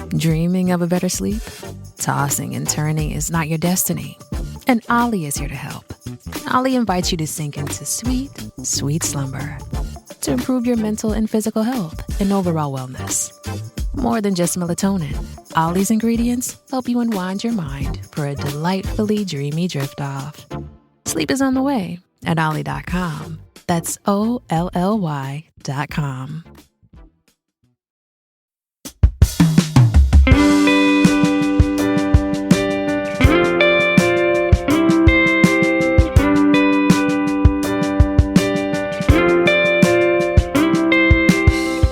Dreaming of a better sleep? Tossing and turning is not your destiny. And Ollie is here to help. Ollie invites you to sink into sweet, sweet slumber to improve your mental and physical health and overall wellness. More than just melatonin, Ollie's ingredients help you unwind your mind for a delightfully dreamy drift off. Sleep is on the way at Ollie.com. That's OLLY.com.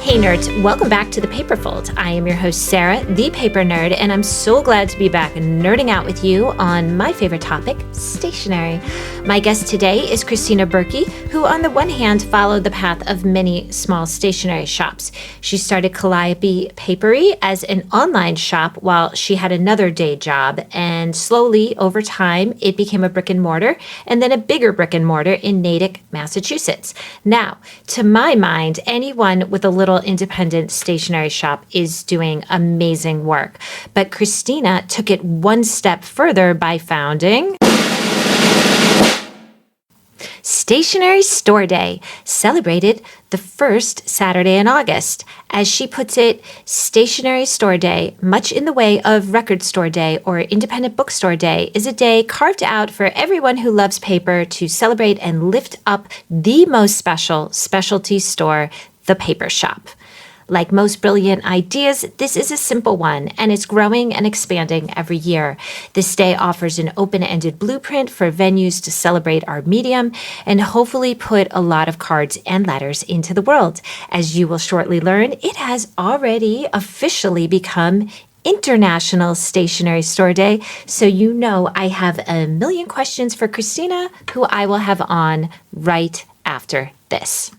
Hey nerds, welcome back to The Paper Fold. I am your host, Sarah, the paper nerd, and I'm so glad to be back nerding out with you on my favorite topic, stationery. My guest today is Kristina Burkey, who on the one hand followed the path of many small stationery shops. She started Calliope Paperie as an online shop while she had another day job, and slowly over time it became a brick and mortar and then a bigger brick and mortar in Natick, Massachusetts. Now, to my mind, anyone with a little independent stationery shop is doing amazing work. But Kristina took it one step further by founding Stationery Store Day, celebrated the first Saturday in August. As she puts it, Stationery Store Day, much in the way of Record Store Day or Independent Bookstore Day, is a day carved out for everyone who loves paper to celebrate and lift up the most special specialty store, the paper shop. Like most brilliant ideas, this is a simple one, and it's growing and expanding every year. This day offers an open-ended blueprint for venues to celebrate our medium and hopefully put a lot of cards and letters into the world. As you will shortly learn, it has already officially become International Stationery Store Day, so you know I have a million questions for Kristina, who I will have on right after this.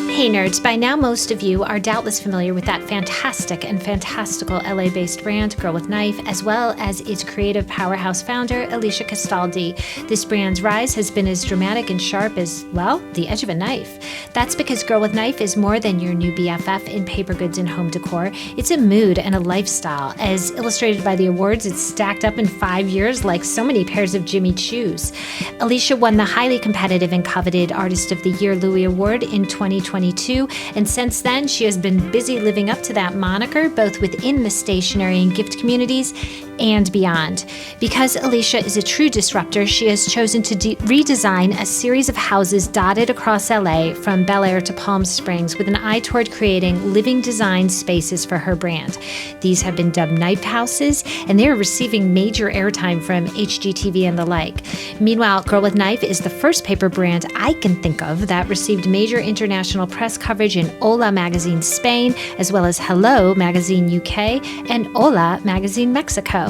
Hey nerds, by now most of you are doubtless familiar with that fantastic and fantastical LA-based brand, Girl with Knife, as well as its creative powerhouse founder, Alicia Castaldi. This brand's rise has been as dramatic and sharp as, well, the edge of a knife. That's because Girl with Knife is more than your new BFF in paper goods and home decor. It's a mood and a lifestyle. As illustrated by the awards, it's stacked up in 5 years like so many pairs of Jimmy Choos. Alicia won the highly competitive and coveted Artist of the Year Louis Award in 2022, and since then she has been busy living up to that moniker both within the stationery and gift communities and beyond. Because Alicia is a true disruptor, she has chosen to redesign a series of houses dotted across LA from Bel Air to Palm Springs with an eye toward creating living design spaces for her brand. These have been dubbed Knife Houses, and they are receiving major airtime from HGTV and the like. Meanwhile, Girl with Knife is the first paper brand I can think of that received major international press coverage in Hola Magazine Spain, as well as Hello Magazine UK and Hola Magazine Mexico.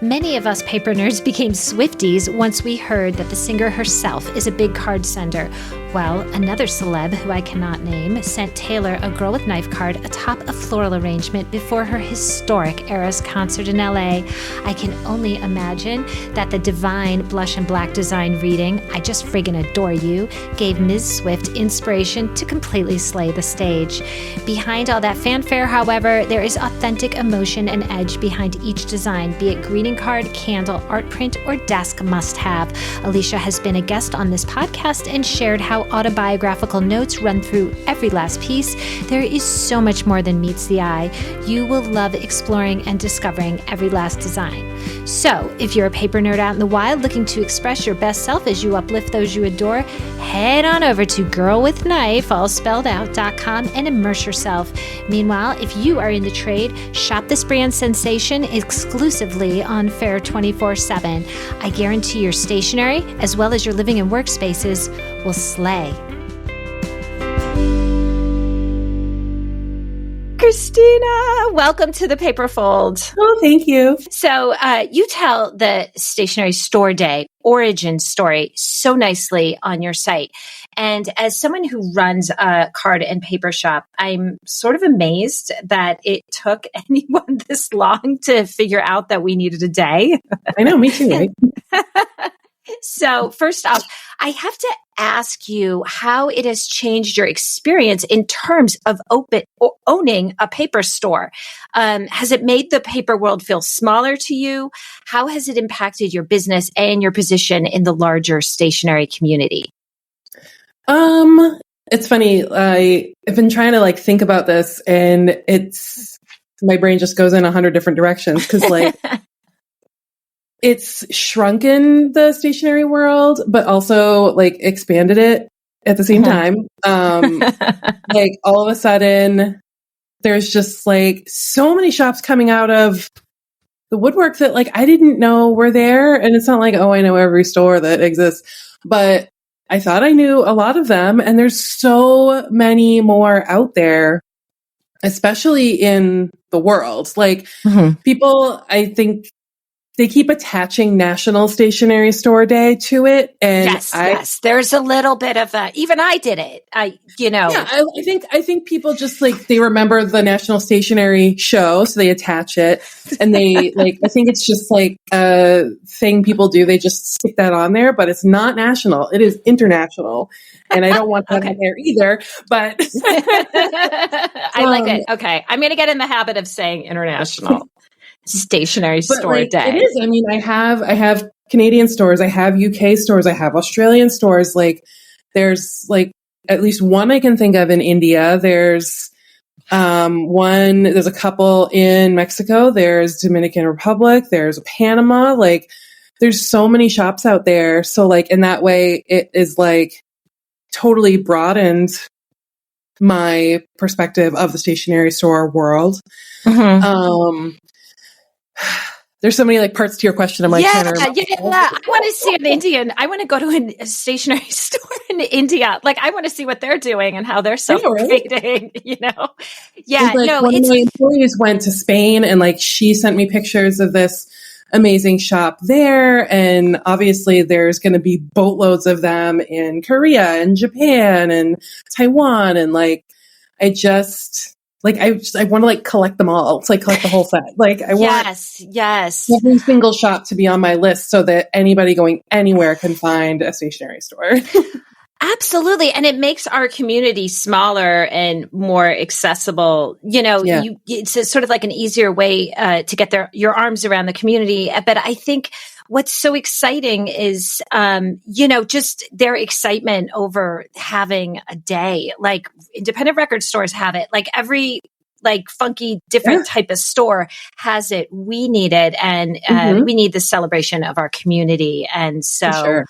Many of us paper nerds became Swifties once we heard that the singer herself is a big card sender. Well, another celeb, who I cannot name, sent Taylor a Girl with Knife card atop a floral arrangement before her historic Eras concert in LA. I can only imagine that the divine blush and black design reading, I just friggin' adore you, gave Ms. Swift inspiration to completely slay the stage. Behind all that fanfare, however, there is authentic emotion and edge behind each design, be it greeting card, candle, art print, or desk must-have. Alicia has been a guest on this podcast and shared how autobiographical notes run through every last piece. There is so much more than meets the eye. You will love exploring and discovering every last design. So, if you're a paper nerd out in the wild looking to express your best self as you uplift those you adore, head on over to girlwithknife.com and immerse yourself. Meanwhile, if you are in the trade, shop this brand sensation exclusively on Fair 24/7. I guarantee your stationery, as well as your living and workspaces, will slay. Kristina, welcome to the Paper Fold. Oh, thank you. So you tell the Stationery Store Day origin story so nicely on your site. And as someone who runs a card and paper shop, I'm sort of amazed that it took anyone this long to figure out that we needed a day. I know, me too, right? So first off, I have to ask you how it has changed your experience in terms of owning a paper store. Has it made the paper world feel smaller to you? How has it impacted your business and your position in the larger stationery community? It's funny. I've been trying to think about this, and my brain just goes in 100 different directions because it's shrunken the stationery world, but also expanded it at the same time. All of a sudden, there's just so many shops coming out of the woodwork that I didn't know were there. And it's not I know every store that exists, but I thought I knew a lot of them. And there's so many more out there, especially in the world. People, I think, they keep attaching National Stationery Store Day to it, and yes, there's a little bit of a. Even I did it. I think people just they remember the National Stationery Show, so they attach it, and they I think it's just a thing people do. They just stick that on there, but it's not national. It is international, and I don't want that on there either. But I like it. Okay, I'm going to get in the habit of saying international. Stationery Store Day. It is. I mean, I have Canadian stores, I have UK stores, I have Australian stores. There's at least one I can think of in India. There's there's a couple in Mexico. There's Dominican Republic. There's Panama. There's so many shops out there. So in that way, it is totally broadened my perspective of the stationery store world. Mm-hmm. There's so many parts to your question. I'm trying to remember. I want to see an Indian. I want to go to a stationery store in India. I want to see what they're doing and how they're celebrating. Yeah. One of my employees went to Spain, and she sent me pictures of this amazing shop there. And obviously, there's going to be boatloads of them in Korea and Japan and Taiwan. And I want to collect them all. It's collect the whole set. I want every single shop to be on my list so that anybody going anywhere can find a stationery store. Absolutely. And it makes our community smaller and more accessible. It's sort of an easier way to get your arms around the community. But I think what's so exciting is, just their excitement over having a day. Independent record stores have it. Every funky different type of store has it. We need it. And we need the celebration of our community. And so... Sure.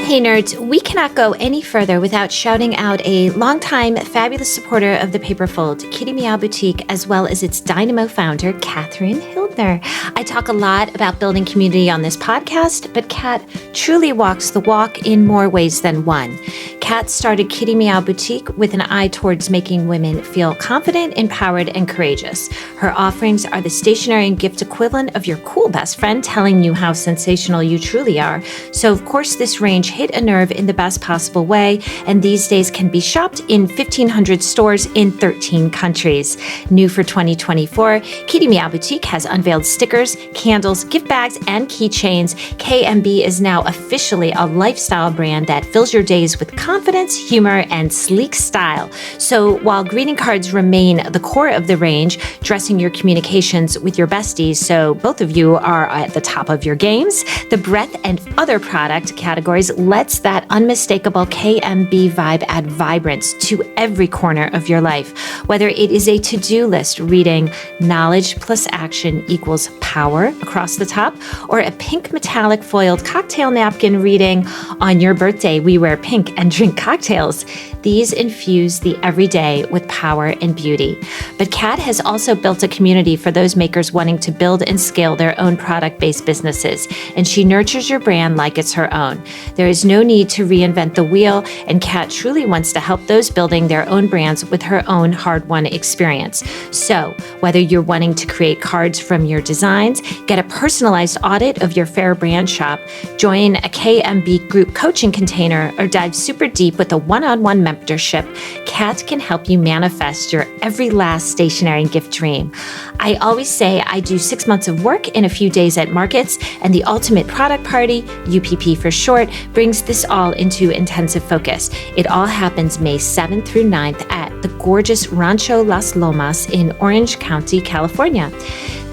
Hey nerds, we cannot go any further without shouting out a longtime fabulous supporter of the Paperfold, Kitty Meow Boutique, as well as its dynamo founder, Catherine Hildner. I talk a lot about building community on this podcast, but Kat truly walks the walk in more ways than one. Kat started Kitty Meow Boutique with an eye towards making women feel confident, empowered, and courageous. Her offerings are the stationery and gift equivalent of your cool best friend telling you how sensational you truly are. So, of course, this range hit a nerve in the best possible way, and these days can be shopped in 1,500 stores in 13 countries. New for 2024, Kitty Meow Boutique has unveiled stickers, candles, gift bags, and keychains. KMB is now officially a lifestyle brand that fills your days with confidence, humor, and sleek style. So while greeting cards remain the core of the range, dressing your communications with your besties so both of you are at the top of your games, the breadth and other product categories lets that unmistakable KMB vibe add vibrance to every corner of your life. Whether it is a to-do list reading knowledge plus action equals power across the top, or a pink metallic foiled cocktail napkin reading on your birthday we wear pink and drink cocktails. These infuse the everyday with power and beauty. But Kat has also built a community for those makers wanting to build and scale their own product-based businesses, and she nurtures your brand like it's her own. There is no need to reinvent the wheel, and Kat truly wants to help those building their own brands with her own card-won experience. So whether you're wanting to create cards from your designs, get a personalized audit of your fair brand shop, join a KMB group coaching container, or dive super deep with a one-on-one mentorship, Kat can help you manifest your every last stationery and gift dream. I always say I do 6 months of work in a few days at markets, and the Ultimate Product Party, UPP for short, brings this all into intensive focus. It all happens May 7th through 9th at the gorgeous Rancho Las Lomas in Orange County, California.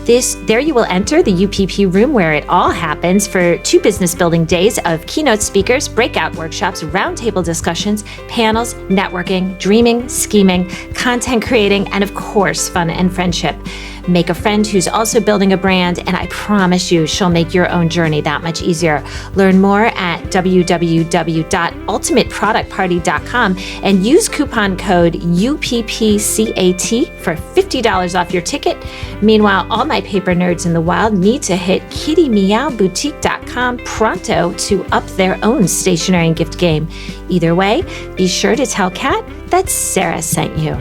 There you will enter the UPP room where it all happens for 2 business building days of keynote speakers, breakout workshops, roundtable discussions, panels, networking, dreaming, scheming, content creating, and of course, fun and friendship. Make a friend who's also building a brand, and I promise you she'll make your own journey that much easier. Learn more at www.ultimateproductparty.com and use coupon code UPPCAT for $50 off your ticket. Meanwhile, all my paper nerds in the wild need to hit kittymeowboutique.com pronto to up their own stationery and gift game. Either way, be sure to tell Kat that Sarah sent you.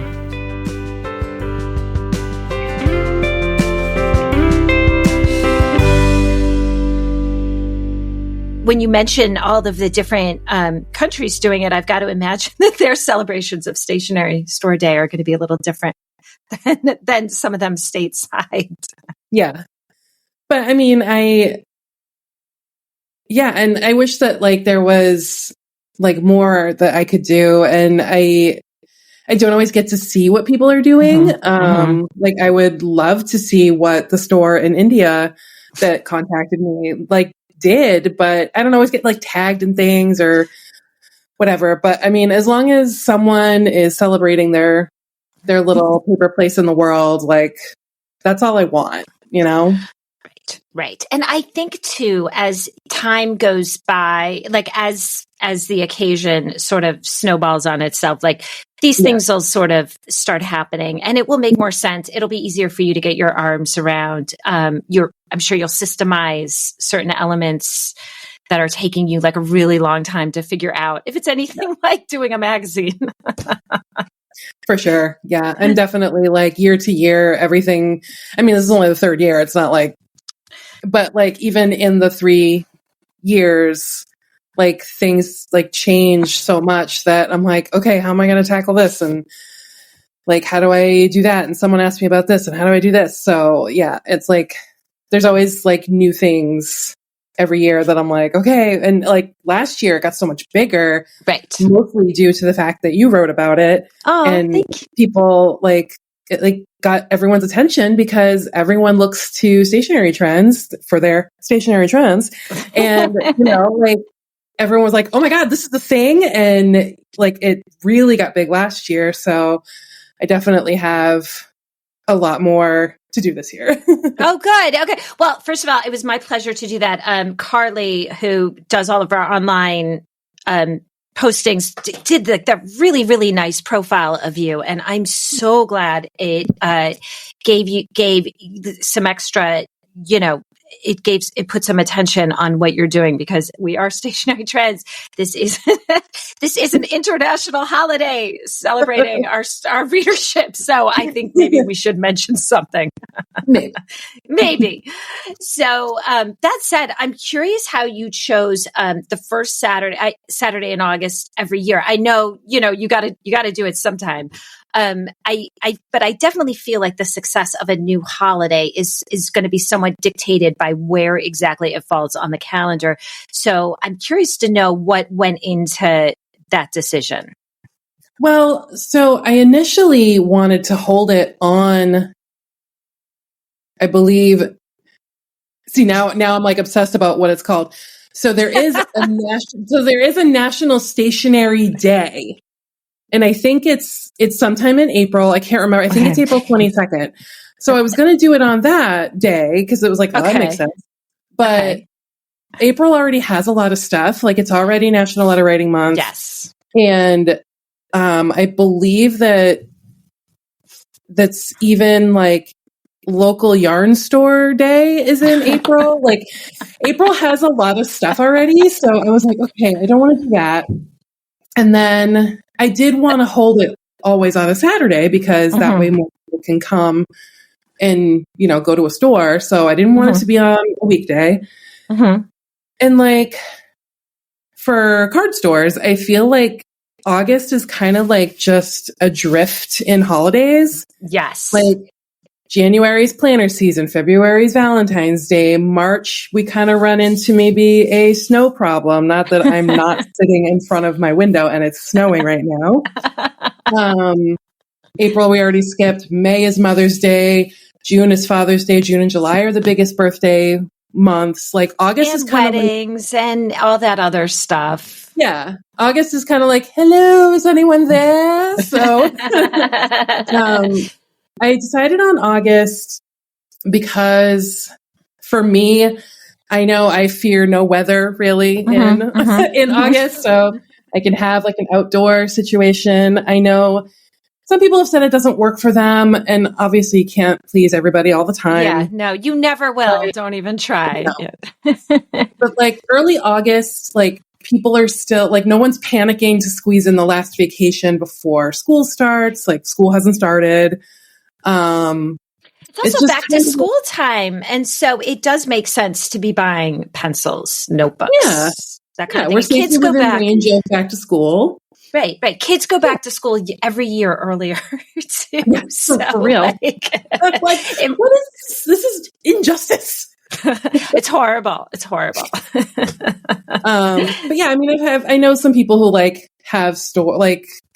When you mention all of the different countries doing it, I've got to imagine that their celebrations of Stationery Store Day are going to be a little different than some of them stateside. Yeah. But I mean, and I wish that like there was like more that I could do. And I don't always get to see what people are doing. Like I would love to see what the store in India that contacted me like did, but I don't always get like tagged in things or whatever. But I mean, as long as someone is celebrating their little paper place in the world, like that's all I want, you know? Right. And I think too, as time goes by, like as the occasion sort of snowballs on itself, like these things will sort of start happening and it will make more sense. It'll be easier for you to get your arms around. I'm sure you'll systemize certain elements that are taking you like a really long time to figure out if it's anything like doing a magazine. For sure. Yeah. And definitely like year to year, everything. I mean, this is only the 3rd year. It's not like, but like even in the 3 years, like things like change so much that I'm like, okay, how am I going to tackle this? And like, how do I do that? And someone asked me about this and how do I do this? So yeah, it's like, there's always like new things every year that I'm like, okay. And like last year it got so much bigger, right? Mostly due to the fact that you wrote about it. Oh, and people like got everyone's attention because everyone looks to stationery trends for their stationery trends. And, you know, like everyone was like, oh my God, this is the thing. And like, it really got big last year. So I definitely have a lot more to do this year. Oh, good. Okay. Well, first of all, it was my pleasure to do that. Carly, who does all of our online postings, did the really, really nice profile of you. And I'm so glad it gave some extra, you know, it put some attention on what you're doing because we are Stationery Trends. This is an international holiday celebrating our readership. So I think maybe we should mention something. Maybe. So that said, I'm curious how you chose the first Saturday in August every year. I know, you know, you got to do it sometime. But I definitely feel like the success of a new holiday is going to be somewhat dictated by where exactly it falls on the calendar. So I'm curious to know what went into that decision. Well, so I initially wanted to hold it on, I believe, now I'm like obsessed about what it's called. So there is a National Stationery Day. And I think it's sometime in April. I can't remember. I think it's April 22nd. So I was going to do it on that day because it was like, oh, that makes sense. But April already has a lot of stuff. Like it's already National Letter Writing Month. Yes. And I believe that's even like local yarn store day is in April. Like April has a lot of stuff already. So I was like, okay, I don't want to do that. And then I did want to hold it always on a Saturday because that way more people can come and, you know, go to a store. So I didn't want it to be on a weekday. And like for card stores, I feel like August is kind of like just a drift in holidays. Yes. Like January's planner season, February's Valentine's Day, March, we kind of run into maybe a snow problem. Not that I'm not sitting in front of my window and it's snowing right now. April, we already skipped. May is Mother's Day. June is Father's Day. June and July are the biggest birthday months. Like August is kind of weddings and all that other stuff. Yeah. August is kind of like, hello, is anyone there? So I decided on August because for me, I know I fear no weather really in August. So I can have like an outdoor situation. I know some people have said it doesn't work for them. And obviously you can't please everybody all the time. Yeah, no, you never will. Don't even try. No. But like early August, like people are still like, no one's panicking to squeeze in the last vacation before school starts. Like school hasn't started. It's also back to school time. And so it does make sense to be buying pencils, notebooks, that kind of thing. We're kids go back to school. Right. Kids go back to school every year earlier too. Yeah, so for real. Like, what is this? This is injustice. It's horrible. It's horrible. But yeah, I mean, I know some people who like have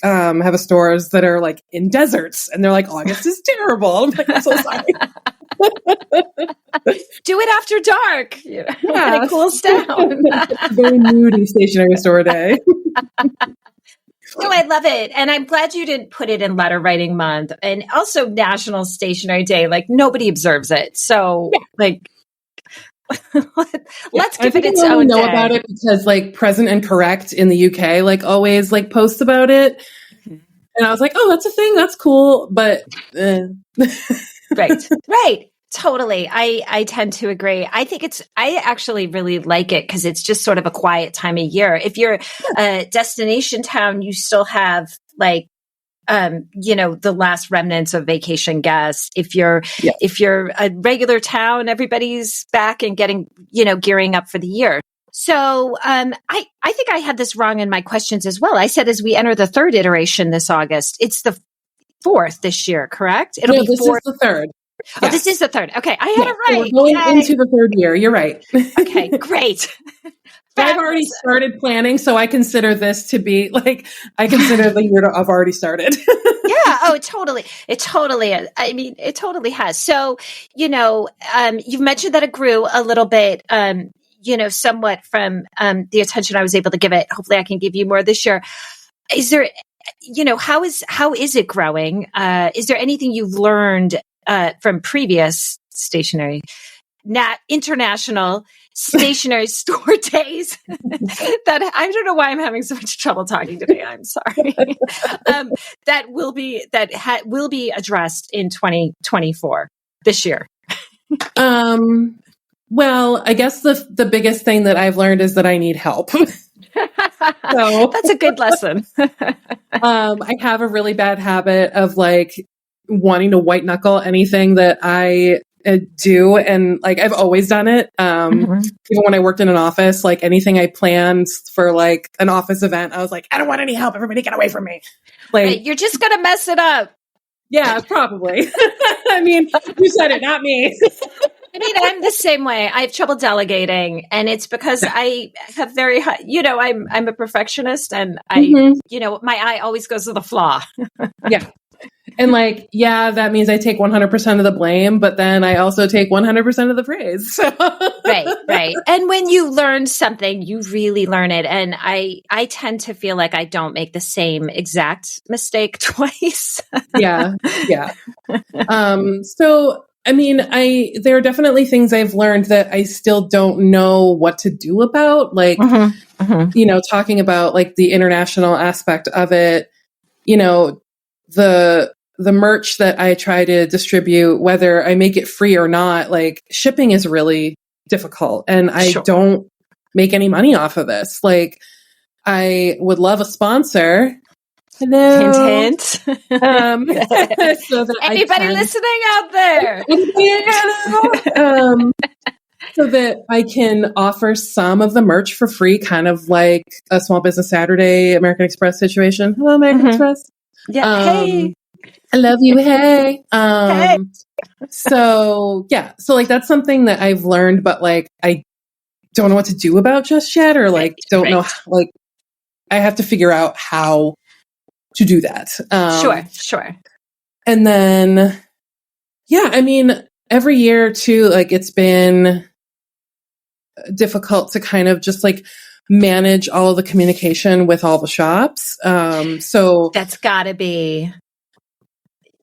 have stores that are like in deserts, and they're like, August is terrible. I'm like, I'm so sorry. Do it after dark. You know, when it cools down. Very moody stationery store day. No, I love it. And I'm glad you didn't put it in letter writing month and also National Stationery Day. Like nobody observes it. So like, let's give it its own day. I know about it because like Present and Correct in the UK, like always like posts about it. And I was like, oh, that's a thing. That's cool. But Right. Totally. I tend to agree. I actually really like it because it's just sort of a quiet time of year. If you're a destination town, you still have like, the last remnants of vacation guests. If you're a regular town, everybody's back and getting, gearing up for the year. So, I think I had this wrong in my questions as well. I said, as we enter the third iteration this August, it's the fourth this year, correct? This is the third. Oh, this is the third. Okay. I had it right. So we're going into the third year. You're right. Okay, great. I've already started planning, so I consider this to be like, I consider the year to have already started. Yeah. Oh, totally. It totally is. I mean, it totally has. So, you've mentioned that it grew a little bit, somewhat from the attention I was able to give it. Hopefully I can give you more this year. Is there, how is it growing? Is there anything you've learned from previous International Stationery Store days that I don't know why I'm having so much trouble talking today. I'm sorry. That will be addressed in 2024 this year. Well, I guess the biggest thing that I've learned is that I need help. So that's a good lesson. I have a really bad habit of like wanting to white knuckle anything that I do. And like, I've always done it. Even when I worked in an office, like anything I planned for like an office event, I was like, I don't want any help. Everybody get away from me. Like, right, you're just going to mess it up. Yeah, probably. I mean, you said it, not me. I mean, I'm the same way. I have trouble delegating, and it's because I have very high, I'm a perfectionist, and my eye always goes to the flaw. Yeah. And like, that means I take 100% of the blame, but then I also take 100% of the praise. So. Right. And when you learn something, you really learn it. And I tend to feel like I don't make the same exact mistake twice. Yeah. So, I mean, there are definitely things I've learned that I still don't know what to do about, like, talking about like the international aspect of it, the merch that I try to distribute, whether I make it free or not, like shipping is really difficult and I don't make any money off of this. Like I would love a sponsor, Hello. Hint, hint. So that Anybody listening out there? So that I can offer some of the merch for free, kind of like a Small Business Saturday American Express situation. Hello, American Express. Yeah. Hey. I love you. Hey. Hey. So yeah. So like, that's something that I've learned, but like, I don't know what to do about just yet, or like, don't know, like, I have to figure out how to do that. Sure. And then, yeah, I mean, every year too, like, it's been difficult to kind of just like manage all of the communication with all the shops. So that's gotta be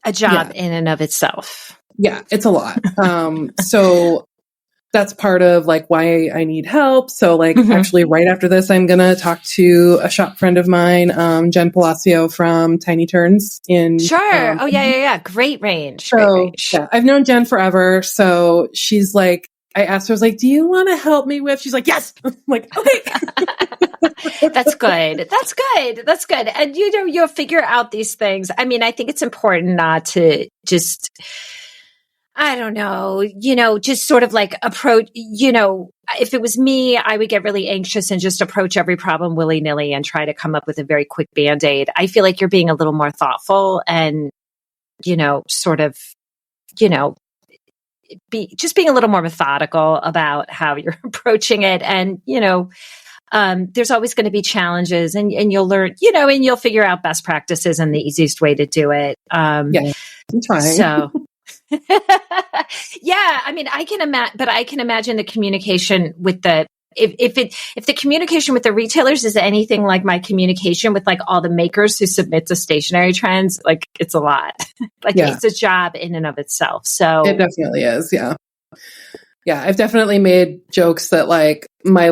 a job in and of itself. Yeah, it's a lot. So that's part of like why I need help. So like actually right after this, I'm going to talk to a shop friend of mine, Jen Palacio from Tiny Turns in. Sure. Yeah. Great range. Yeah, I've known Jen forever. So she's like, I asked her, I was like, do you want to help me with? She's like, yes. I'm like, okay. That's good. And you'll figure out these things. I mean, I think it's important not to just, I don't know, just sort of like approach, if it was me, I would get really anxious and just approach every problem willy-nilly and try to come up with a very quick Band-Aid. I feel like you're being a little more thoughtful and, sort of, being a little more methodical about how you're approaching it. And, there's always going to be challenges and you'll learn, and you'll figure out best practices and the easiest way to do it. Yeah, I'm trying. So, yeah, I mean, I can imagine the communication with if the communication with the retailers is anything like my communication with like all the makers who submit to stationery trends, like it's a lot. It's a job in and of itself. So it definitely is. Yeah. Yeah. I've definitely made jokes that like my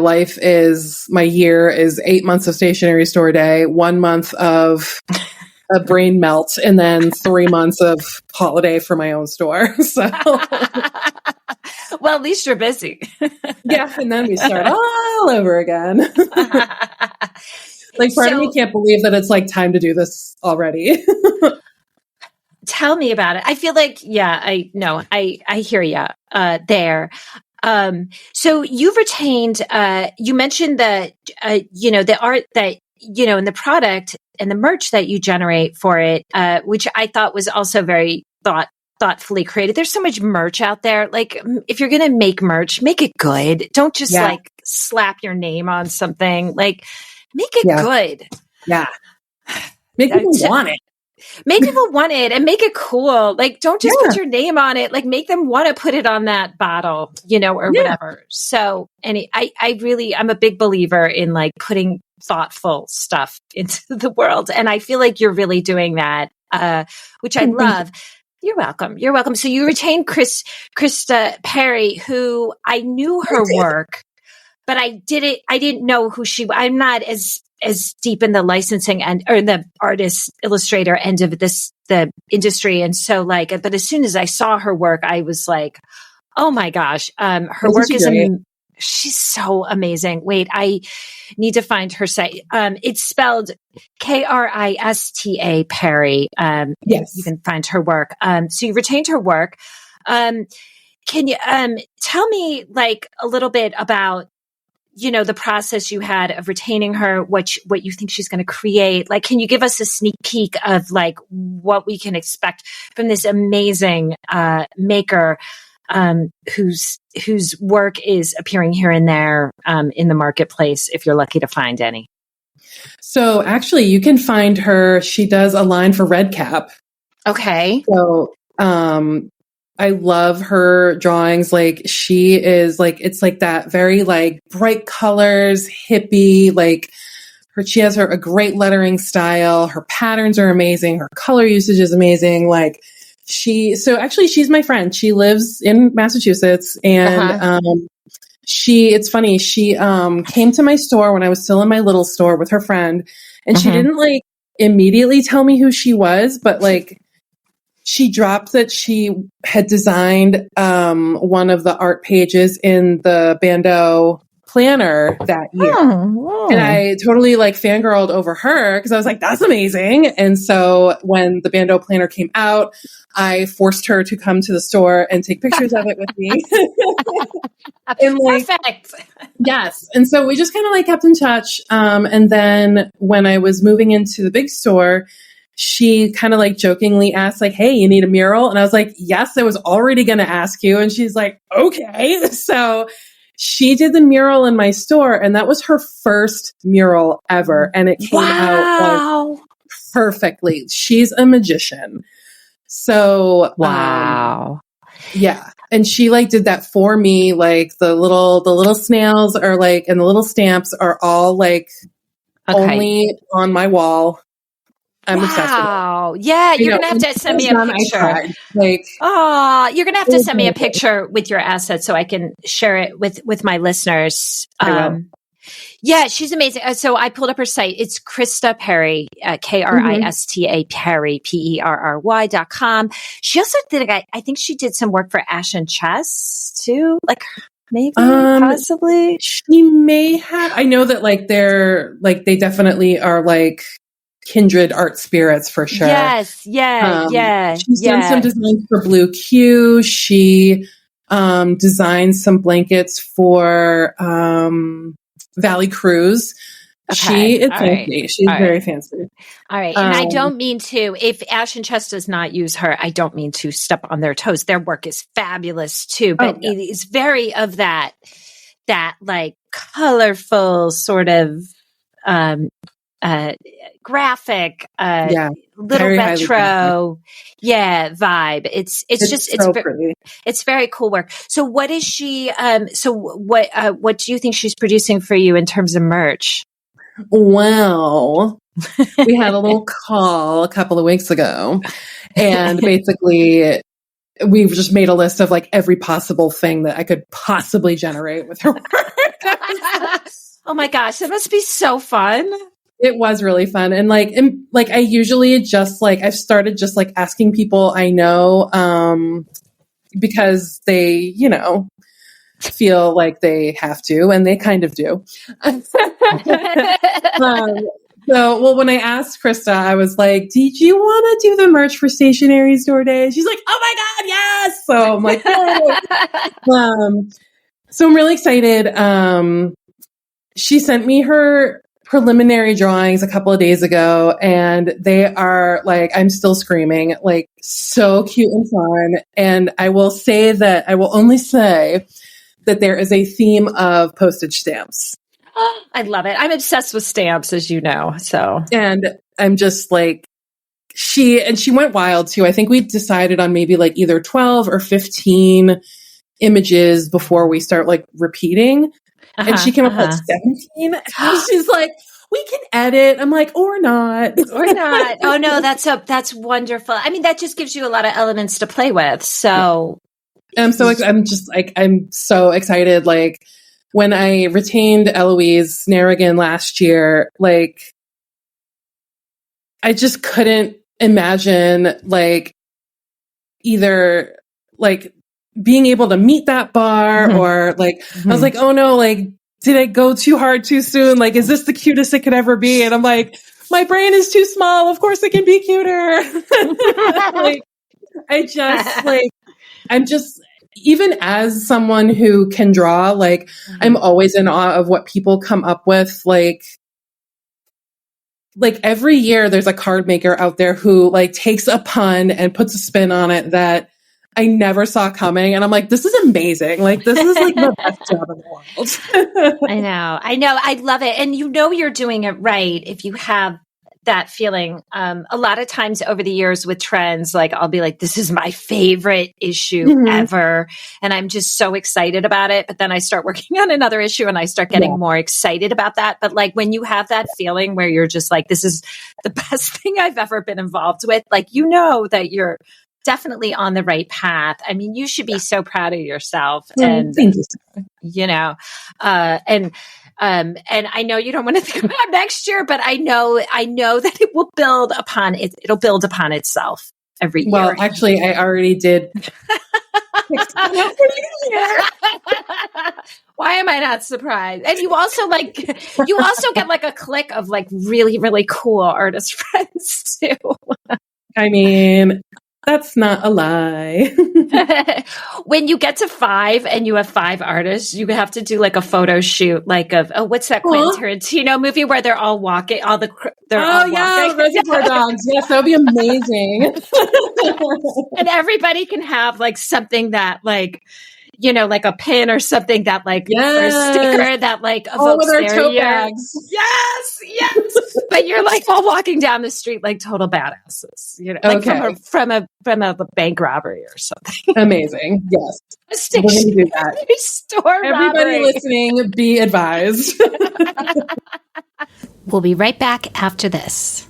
year is 8 months of stationery store day, 1 month of a brain melt, and then 3 months of holiday for my own store. So well, at least you're busy. Yeah. And then we start all over again. Like part of me can't believe that it's like time to do this already. Tell me about it. I feel like, I hear you there. So you've retained, you mentioned that, the art that, and the product and the merch that you generate for it, which I thought was also very thoughtfully created. There's so much merch out there. Like if you're going to make merch, make it good. Don't just like slap your name on something. Like make it good. Yeah. Make people want it. Make people want it and make it cool. Like, don't just put your name on it. Like, make them want to put it on that bottle, or whatever. So, I'm a big believer in like putting thoughtful stuff into the world. And I feel like you're really doing that, which I love. You're welcome. So you retained Kristina Burkey, who I knew her work, but I didn't know who she was. I'm not as deep in the licensing or the artist illustrator end of the industry. And so but as soon as I saw her work, I was like, oh my gosh, her work is she's so amazing. Wait, I need to find her site. It's spelled Krista Paperie. Yes. You can find her work. So you retained her work. Can you tell me like a little bit about the process you had of retaining her, what you think she's going to create? Like, can you give us a sneak peek of like what we can expect from this amazing maker whose work is appearing here and there in the marketplace, if you're lucky to find any? So actually, you can find her. She does a line for Red Cap. Okay. So I love her drawings. Like she is like, it's like that very like bright colors, hippie, like she has a great lettering style. Her patterns are amazing. Her color usage is amazing. Like so actually she's my friend. She lives in Massachusetts and, it's funny. She, came to my store when I was still in my little store with her friend and she didn't like immediately tell me who she was, but like, she dropped that she had designed one of the art pages in the Bandeau planner that year. And I totally like fangirled over her because I was like, that's amazing. And so when the Bando planner came out, I forced her to come to the store and take pictures of it with me. And like, perfect. Yes. And so we just kind of like kept in touch. And then when I was moving into the big store, she kind of like jokingly asked like, hey, you need a mural? And I was like, yes, I was already going to ask you. And she's like, okay. So she did the mural in my store, and that was her first mural ever. And it came out like perfectly. She's a magician. So, yeah. And she like did that for me. Like the little snails are like, and the little stamps are all like only on my wall. I'm obsessed with it. Yeah. You're going to have to send me a picture. You're going to have to send me a picture with your assets so I can share it with my listeners. Yeah, she's amazing. So I pulled up her site. It's Krista Perry, Krista Perry, Perry.com. She also did, I think she did some work for Ash and Chess too. Like maybe, possibly. She may have. I know that like they definitely are like kindred art spirits for sure. Yes. She's done some designs for Blue Q. She designed some blankets for Valley Cruise. She is fancy. She's very fancy. All right. And I don't mean to, if Ash and Chess does not use her, I don't mean to step on their toes. Their work is fabulous too, but it is very of that like colorful sort of graphic, little retro, vibe. It's pretty. It's very cool work. So what is she? What do you think she's producing for you in terms of merch? Well, we had a little call a couple of weeks ago, and basically we've just made a list of like every possible thing that I could possibly generate with her work. Oh my gosh, that must be so fun. It was really fun. And I usually just like, I've started just like asking people I know, because they, you know, feel like they have to, and they kind of do. When I asked Krista, I was like, did you want to do the merch for Stationery Store Day? She's like, oh my God, yes. So I'm like, so I'm really excited. She sent me her preliminary drawings a couple of days ago, and they are like, I'm still screaming, like so cute and fun. And I will only say that there is a theme of postage stamps. I love it. I'm obsessed with stamps, as you know. So, and I'm just like, she went wild too. I think we decided on maybe like either 12 or 15 images before we start like repeating. And she came up with 17. She's like, we can edit. I'm like, or not. Oh no, that's wonderful. I mean, that just gives you a lot of elements to play with. So I'm so excited. Like when I retained Eloise Narrigan last year, like I just couldn't imagine like either like being able to meet that bar or like, I was like, oh no, like, did I go too hard too soon? Like, is this the cutest it could ever be? And I'm like, my brain is too small. Of course it can be cuter. I'm just, even as someone who can draw, like, I'm always in awe of what people come up with. Like every year there's a card maker out there who like takes a pun and puts a spin on it that I never saw coming. And I'm like, this is amazing. Like, this is like the best job in the world. I know. I love it. And you know, you're doing it right if you have that feeling. A lot of times over the years with trends, like I'll be like, this is my favorite issue ever. And I'm just so excited about it. But then I start working on another issue and I start getting more excited about that. But like when you have that feeling where you're just like, this is the best thing I've ever been involved with, like, you know that you're definitely on the right path. I mean, you should be so proud of yourself. And, thank you. You know, and I know you don't want to think about next year, but I know that it will build upon it. It'll build upon itself every year. Well, actually, I already did Why am I not surprised? And you also get like a clique of like really, really cool artist friends too. I mean, that's not a lie. When you get to 5 and you have 5 artists, you have to do like a photo shoot, like of what's that Quentin Tarantino movie where they're all walking, walking. Reservoir Dogs. Yes, that would be amazing. And everybody can have like something that like, like a pin or something that like, or a sticker that like evokes their tote bags. Yes. But you're like all walking down the street like total badasses, like from a bank robbery or something. Amazing. Yes. A stationery store Everybody robbery. listening, be advised. We'll be right back after this.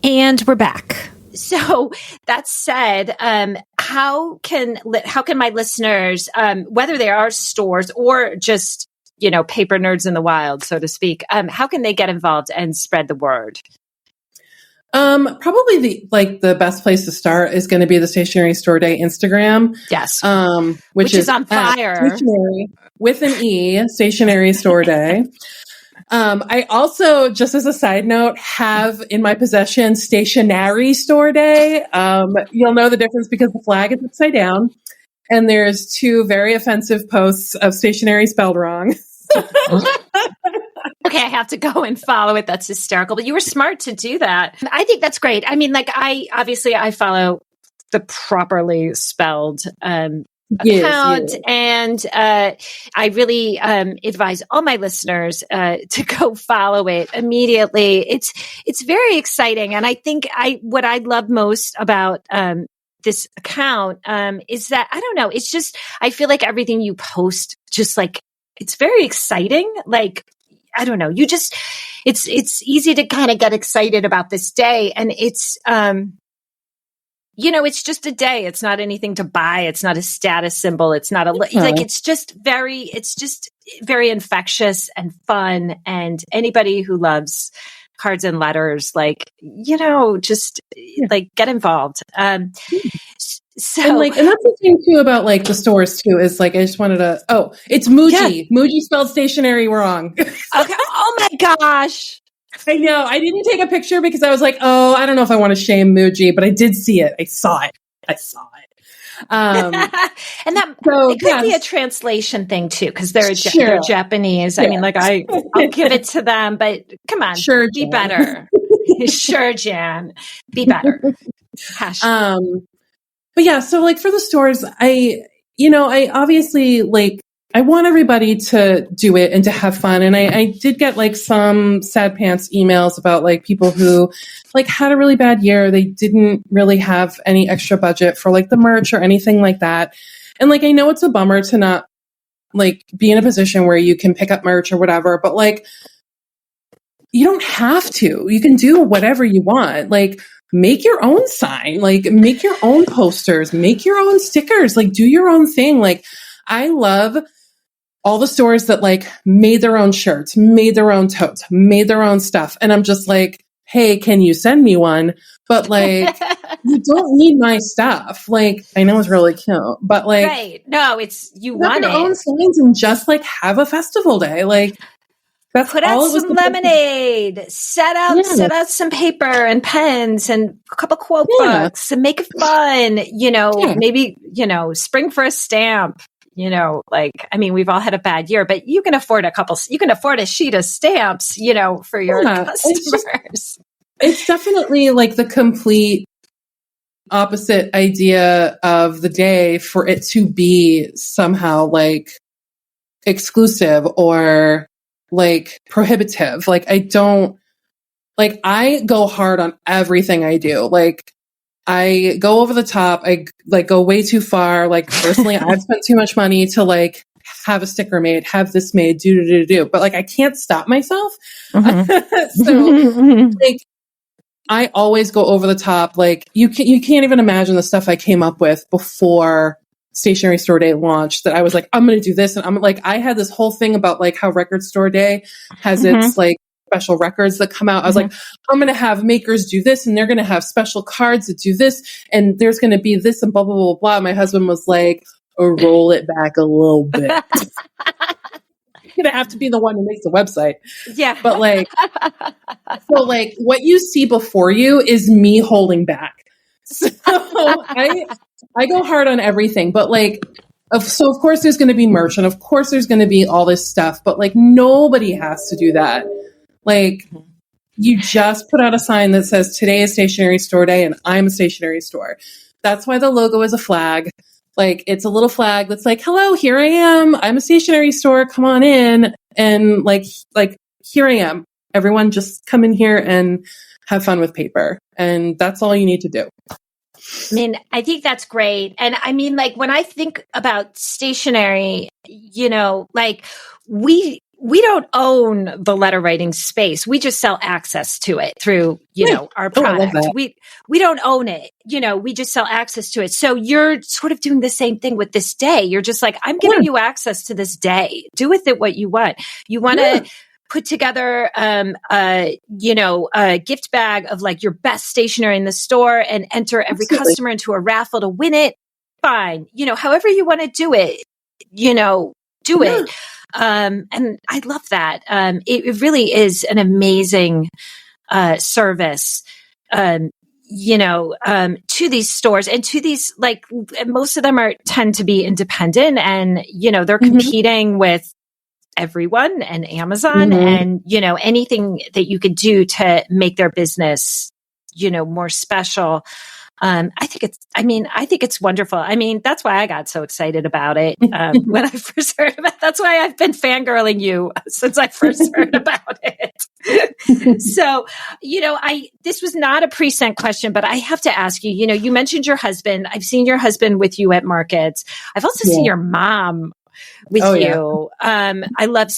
And we're back. So that said, how can my listeners, whether they are stores or just, paper nerds in the wild, so to speak, how can they get involved and spread the word? Probably the best place to start is going to be the Stationery Store Day Instagram. Yes. Which is on fire. Stationery with an E, Stationery Store Day. I also, just as a side note, have in my possession Stationery Store Day. You'll know the difference because the flag is upside down. And there's 2 very offensive posts of stationery spelled wrong. Okay, I have to go and follow it. That's hysterical. But you were smart to do that. I think that's great. I mean, like I follow the properly spelled account, and I really advise all my listeners to go follow it immediately. It's very exciting, and I think what I love most about this account is that I don't know. It's just I feel like everything you post, just like it's very exciting. Like I don't know. It's easy to kind of get excited about this day, and it's it's just a day. It's not anything to buy. It's not a status symbol. It's not it's just very infectious and fun. And anybody who loves cards and letters, like get involved. So, and that's the thing too about like the stores too is like I just wanted to. Oh, it's Muji. Yeah. Muji spelled stationery wrong. Okay. Oh my gosh. I know. I didn't take a picture because I was like, oh, I don't know if I want to shame Muji, but I did see it. I saw it. And that it could be a translation thing too, because they're Japanese. Yeah. I mean, like I'll give it to them, but come on, be better. Sure, Jan, be better. But yeah, so like for the stores, I obviously like I want everybody to do it and to have fun. And I did get like some sad pants emails about like people who like had a really bad year. They didn't really have any extra budget for like the merch or anything like that. And like, I know it's a bummer to not like be in a position where you can pick up merch or whatever, but like, you don't have to. You can do whatever you want. Like, make your own sign, like make your own posters, make your own stickers, like do your own thing. Like I love all the stores that like made their own shirts, made their own totes, made their own stuff. And I'm just like, hey, can you send me one? But like, you don't need my stuff. Like, I know it's really cute, but like, right. No, it's, you want your own signs and just like have a festival day. Like, that's put out some lemonade, set out some paper and pens and a couple quote books and make it fun, maybe, spring for a stamp, like, I mean, we've all had a bad year, but you can afford a sheet of stamps, for your customers. It's definitely like the complete opposite idea of the day for it to be somehow like exclusive or like prohibitive. Like I go hard on everything I do. Like I go over the top. I like go way too far. Like personally, I've spent too much money to like have a sticker made, have this made, do. But like I can't stop myself. Mm-hmm. So like I always go over the top. Like you can't even imagine the stuff I came up with before Stationery Store Day launched that I was like, I'm going to do this. And I'm like, I had this whole thing about like how Record Store Day has its like special records that come out. I was like, I'm going to have makers do this, and they're going to have special cards that do this, and there's going to be this and blah, blah, blah, blah. My husband was like, roll it back a little bit. You're going to have to be the one who makes the website. Yeah. But like, so like what you see before you is me holding back. So I go hard on everything, but like, so of course there's going to be merch, and of course there's going to be all this stuff, but like nobody has to do that. Like you just put out a sign that says today is stationery store day and I'm a stationery store. That's why the logo is a flag. Like it's a little flag that's like, hello, here I am. I'm a stationery store. Come on in. And like here I am. Everyone just come in here and have fun with paper. And that's all you need to do. I mean, I think that's great. And I mean, like when I think about stationery, you know, like we don't own the letter writing space. We just sell access to it through, you know, our product. We don't own it. You know, we just sell access to it. So you're sort of doing the same thing with this day. You're just like, I'm giving you access to this day. Do with it what you want. You want to put together, a gift bag of like your best stationery in the store and enter every customer into a raffle to win it. Fine. You know, however you want to do it, you know, do it. And I love that. It really is an amazing, service, to these stores and to these, like, most of them tend to be independent, and, you know, they're competing with everyone and Amazon and, you know, anything that you could do to make their business, you know, more special. I think it's wonderful. I mean, that's why I got so excited about it when I first heard about it. That's why I've been fangirling you since I first heard about it. So, you know, this was not a pre-sent question, but I have to ask you, you know, you mentioned your husband. I've seen your husband with you at markets. I've also seen your mom with you. I love,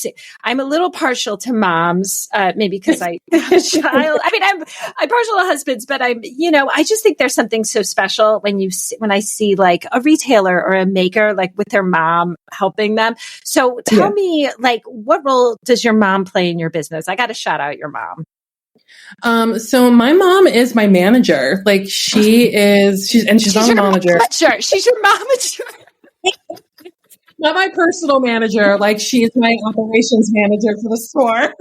I'm a little partial to moms, maybe because I have a child. I mean, I'm partial to husbands, but I just think there's something so special when I see like a retailer or a maker, like with their mom helping them. So tell me, like, what role does your mom play in your business? I got to shout out your mom. So my mom is my manager. Like she's not a manager. She's your momager. Not my personal manager. Like she's my operations manager for the store.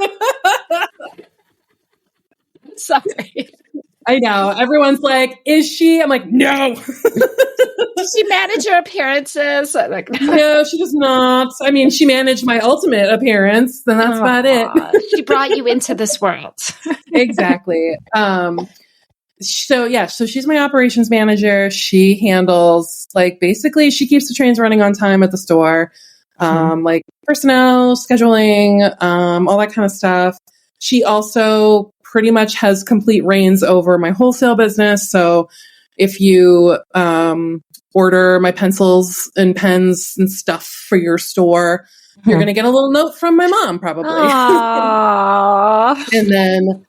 Sorry. I know. Everyone's like, is she? I'm like, no. Does she manage your appearances? I'm like, no, she does not. I mean, she managed my ultimate appearance, then that's about it. She brought you into this world. Exactly. So she's my operations manager. She handles, like, basically she keeps the trains running on time at the store. Like personnel, scheduling, all that kind of stuff. She also pretty much has complete reins over my wholesale business. So if you, order my pencils and pens and stuff for your store, you're going to get a little note from my mom, probably. And then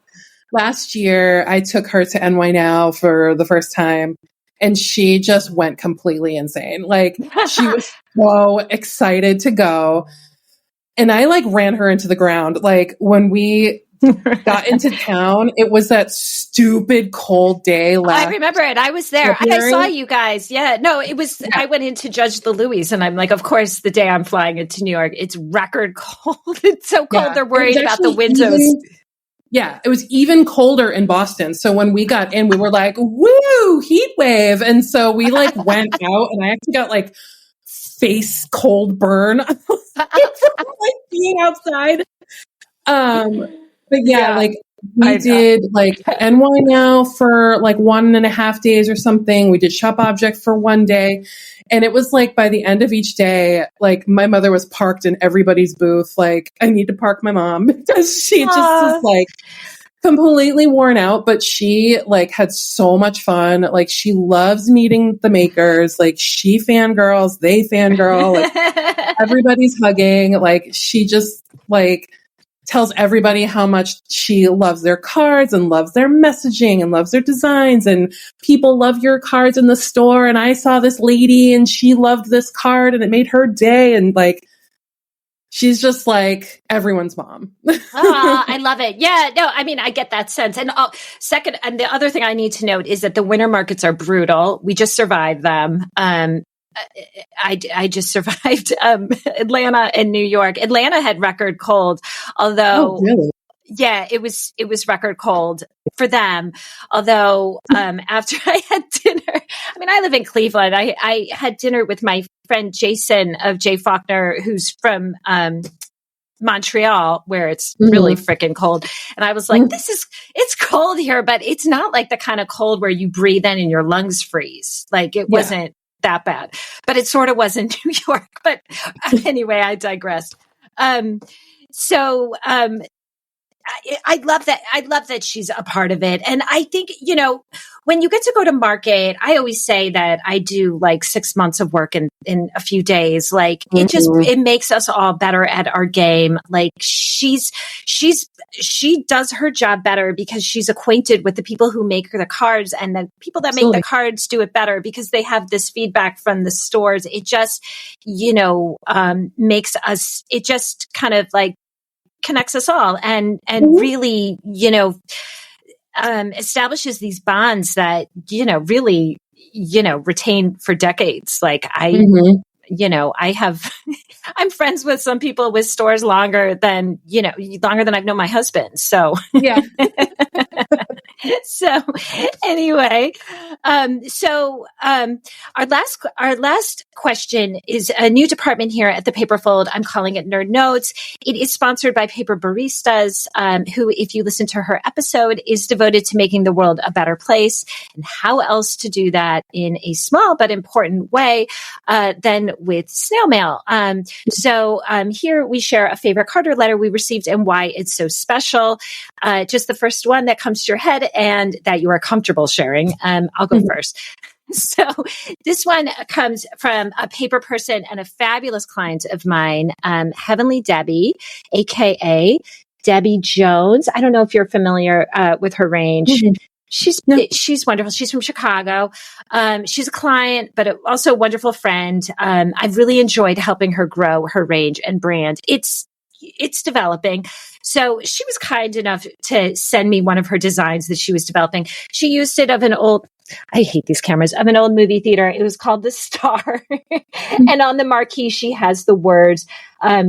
last year, I took her to NY Now for the first time, and she just went completely insane. Like, she was so excited to go. And I, like, ran her into the ground. Like, when we got into town, it was that stupid cold day. I remember it. I was there. I saw you guys. Yeah. No, it was, I went in to judge the Louis, and I'm like, of course, the day I'm flying into New York, it's record cold. It's so cold. They're worried about the windows. It was even colder in Boston. So when we got in, we were like, woo, heat wave. And so we like went out, and I actually got like face cold burn from like being outside. But like we did like NY Now for like 1.5 days or something. We did Shop Object for 1 day. And it was like by the end of each day, like my mother was parked in everybody's booth. Like, I need to park my mom because she just is like completely worn out, but she like had so much fun. Like, she loves meeting the makers. Like, she fangirls, they fangirl, like everybody's hugging. Like, she just like tells everybody how much she loves their cards and loves their messaging and loves their designs, and people love your cards in the store. And I saw this lady and she loved this card and it made her day. And like, she's just like everyone's mom. I love it. Yeah, no, I mean, I get that sense. And second, and the other thing I need to note is that the winter markets are brutal. We just survived them. I just survived Atlanta and New York. Atlanta had record cold, although really? Yeah, it was record cold for them. Although after I had dinner, I mean, I live in Cleveland. I had dinner with my friend Jason of J. Faulkner, who's from Montreal, where it's really freaking cold. And I was like, it's cold here, but it's not like the kind of cold where you breathe in and your lungs freeze. Like it wasn't that bad, but it sort of was in New York. But anyway, I digressed. I love that. I love that she's a part of it. And I think, when you get to go to market, I always say that I do like 6 months of work in a few days. Like it makes us all better at our game. Like she does her job better because she's acquainted with the people who make the cards, and the people that make the cards do it better because they have this feedback from the stores. It just, makes us, it just kind of like connects us all and really, establishes these bonds that, really, retain for decades. Like I'm friends with some people with stores longer than I've known my husband. So, yeah. So anyway, our last question is a new department here at the Paper Fold. I'm calling it Nerd Notes. It is sponsored by Paper Baristas, who, if you listen to her episode, is devoted to making the world a better place. And how else to do that in a small but important way than with snail mail. So here we share a favorite card or letter we received and why it's so special. Just the first one that comes to your head and that you are comfortable sharing. I'll go first. So this one comes from a paper person and a fabulous client of mine, Heavenly Debbie, aka Debbie Jones. I don't know if you're familiar with her range. She's wonderful. She's from Chicago. She's a client, but also a wonderful friend. I've really enjoyed helping her grow her range and brand. It's developing. So she was kind enough to send me one of her designs that she was developing. She used it of an old, I hate these cameras, of an old movie theater. It was called The Star. And on the marquee, she has the words,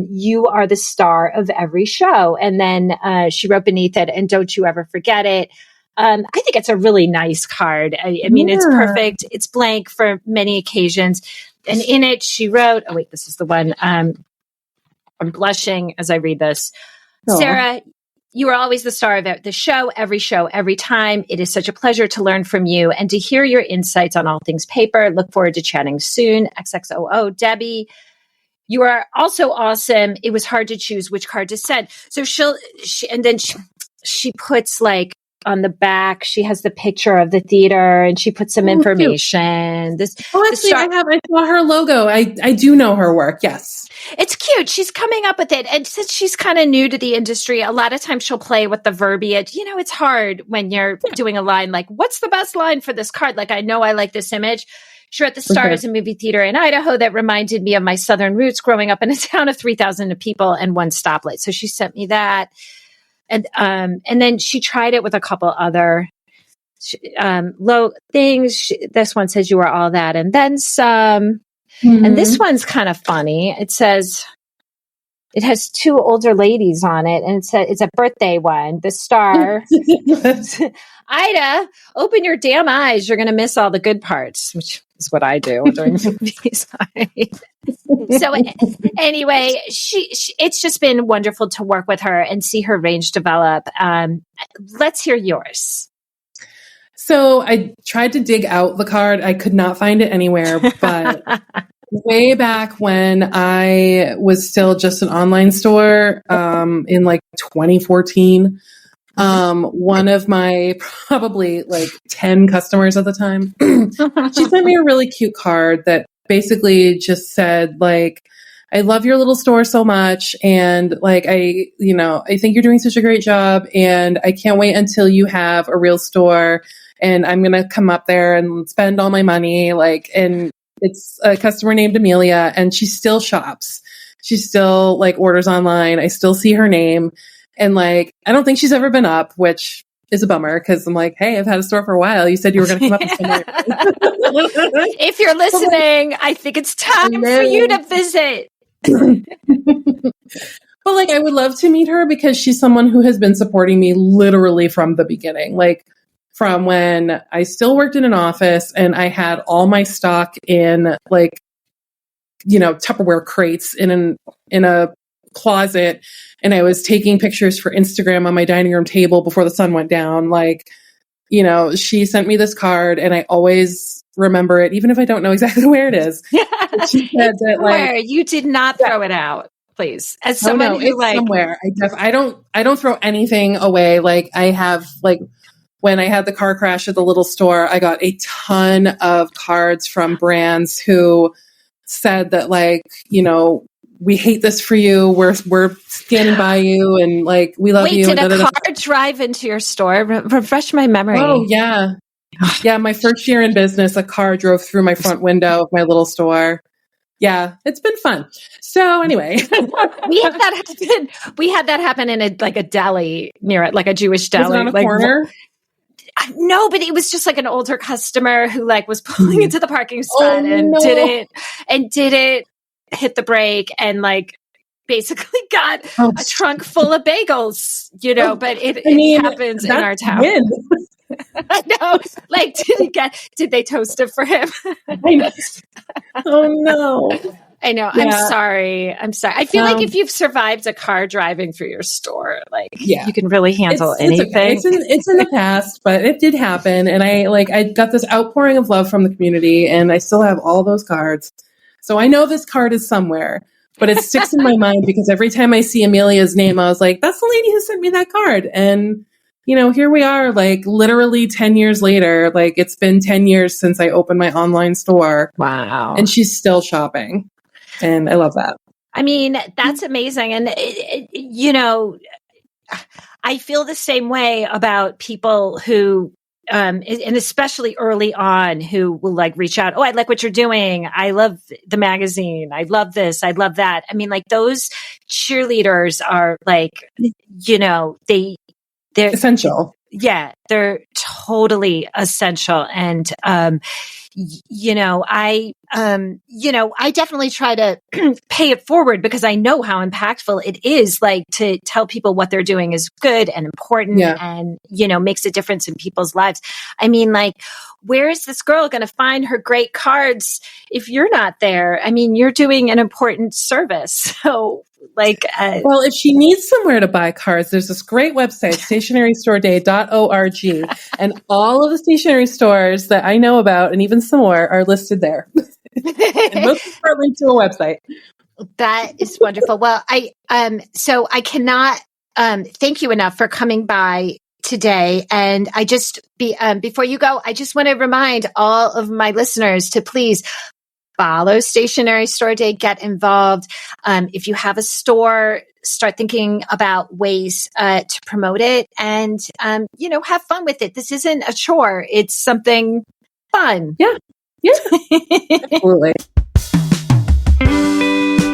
"You are the star of every show." And then she wrote beneath it, "And don't you ever forget it." I think it's a really nice card. I mean, it's perfect. It's blank for many occasions. And in it, she wrote, oh, wait, this is the one. I'm blushing as I read this. Aww. Sarah, you are always the star of the show, every time. It is such a pleasure to learn from you and to hear your insights on all things paper. Look forward to chatting soon. XXOO, Debbie. You are also awesome. It was hard to choose which card to send. So she puts like, on the back, she has the picture of the theater and she puts some information. I saw her logo. I do know her work. Yes. It's cute. She's coming up with it. And since she's kind of new to the industry, a lot of times she'll play with the verbiage. It's hard when you're doing a line like, what's the best line for this card? Like, I know I like this image. She wrote, "The Star is a movie theater in Idaho that reminded me of my Southern roots growing up in a town of 3,000 people and one stoplight." So she sent me that. And then she tried it with a couple other low things. This one says, "You are all that and then some." Mm-hmm. And this one's kind of funny. It says, it has two older ladies on it, and it's a birthday one. The Star. "Ida, open your damn eyes. You're going to miss all the good parts," which is what I do during movies. So anyway, it's just been wonderful to work with her and see her range develop. Let's hear yours. So I tried to dig out the card. I could not find it anywhere, but way back when I was still just an online store, in like 2014, one of my probably like 10 customers at the time, she sent me a really cute card that basically just said like, "I love your little store so much. And like, I think you're doing such a great job, and I can't wait until you have a real store, and I'm going to come up there and spend all my money." And it's a customer named Amelia, and she still shops. She still like orders online. I still see her name. And like, I don't think she's ever been up, which is a bummer because I'm like, hey, I've had a store for a while. You said you were going to come up with something. If you're listening, I think it's time for you to visit. But like, I would love to meet her because she's someone who has been supporting me literally from the beginning. Like from when I still worked in an office and I had all my stock in like, you know, Tupperware crates in a closet. And I was taking pictures for Instagram on my dining room table before the sun went down. Like, you know, she sent me this card and I always remember it, even if I don't know exactly where it is. She said that like, you did not throw it out, please. As someone who like somewhere, I don't throw anything away. Like I have like, when I had the car crash at the little store, I got a ton of cards from brands who said that like, you know, we hate this for you. We're standing by you, and like we love you. Wait, did a car drive into your store? Refresh my memory. Oh yeah, yeah. My first year in business, a car drove through my front window of my little store. Yeah, it's been fun. So anyway, we had that happen in a deli near it, like a Jewish deli. Was it on a corner? No, but it was just like an older customer who like was pulling into the parking spot didn't hit the brake and like basically got a trunk full of bagels, you know, but it happens in our town. I know. Like, did they toast it for him? I know. Oh no. I know. Yeah. I'm sorry. I feel like if you've survived a car driving through your store, like you can really handle anything. It's in the past, but it did happen. And I got this outpouring of love from the community and I still have all those cards. So I know this card is somewhere, but it sticks in my mind because every time I see Amelia's name, I was like, that's the lady who sent me that card. And, you know, here we are, like literally 10 years later, like it's been 10 years since I opened my online store. Wow. And she's still shopping. And I love that. I mean, that's amazing. And, you know, I feel the same way about people who, and especially early on, who will like reach out. Oh, I like what you're doing. I love the magazine. I love this. I love that. I mean, like those cheerleaders are like, you know, they're essential. Yeah, they're totally essential. And, you know, I definitely try to pay it forward because I know how impactful it is, like to tell people what they're doing is good and important and, you know, makes a difference in people's lives. I mean, like, where is this girl going to find her great cards if you're not there? I mean, you're doing an important service. So like, well, if she needs somewhere to buy cards, there's this great website, stationarystoreday.org, and all of the stationery stores that I know about, and even some more, are listed there. And most importantly, to a website. That is wonderful. Well, so I cannot thank you enough for coming by today. And I just before you go, I just want to remind all of my listeners to please follow Stationery Store Day, get involved. If you have a store, start thinking about ways to promote it and, you know, have fun with it. This isn't a chore. It's something fun. Yeah. Absolutely.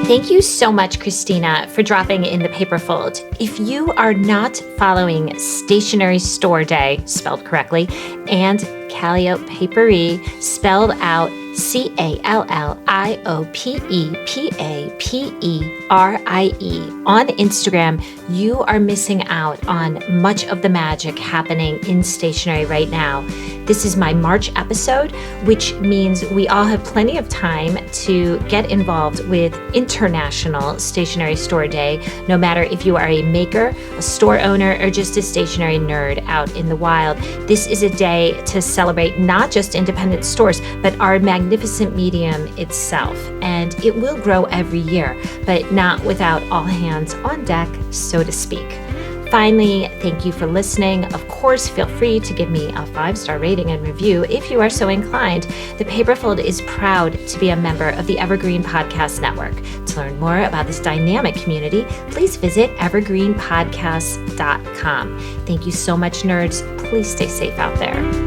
Thank you so much, Kristina, for dropping in the paper fold. If you are not following Stationery Store Day, spelled correctly, and Calliope Paperie, spelled out CalliopePaperie on Instagram, you are missing out on much of the magic happening in stationery right now. This is my March episode, which means we all have plenty of time to get involved with International Stationery Store Day, no matter if you are a maker, a store owner, or just a stationery nerd out in the wild. This is a day to celebrate not just independent stores, but our magnificent medium itself. And it will grow every year, but not without all hands on deck, so to speak. Finally, thank you for listening. Of course, feel free to give me a 5-star rating and review if you are so inclined. The Paperfold is proud to be a member of the Evergreen Podcast Network. To learn more about this dynamic community, please visit evergreenpodcasts.com. Thank you so much, nerds. Please stay safe out there.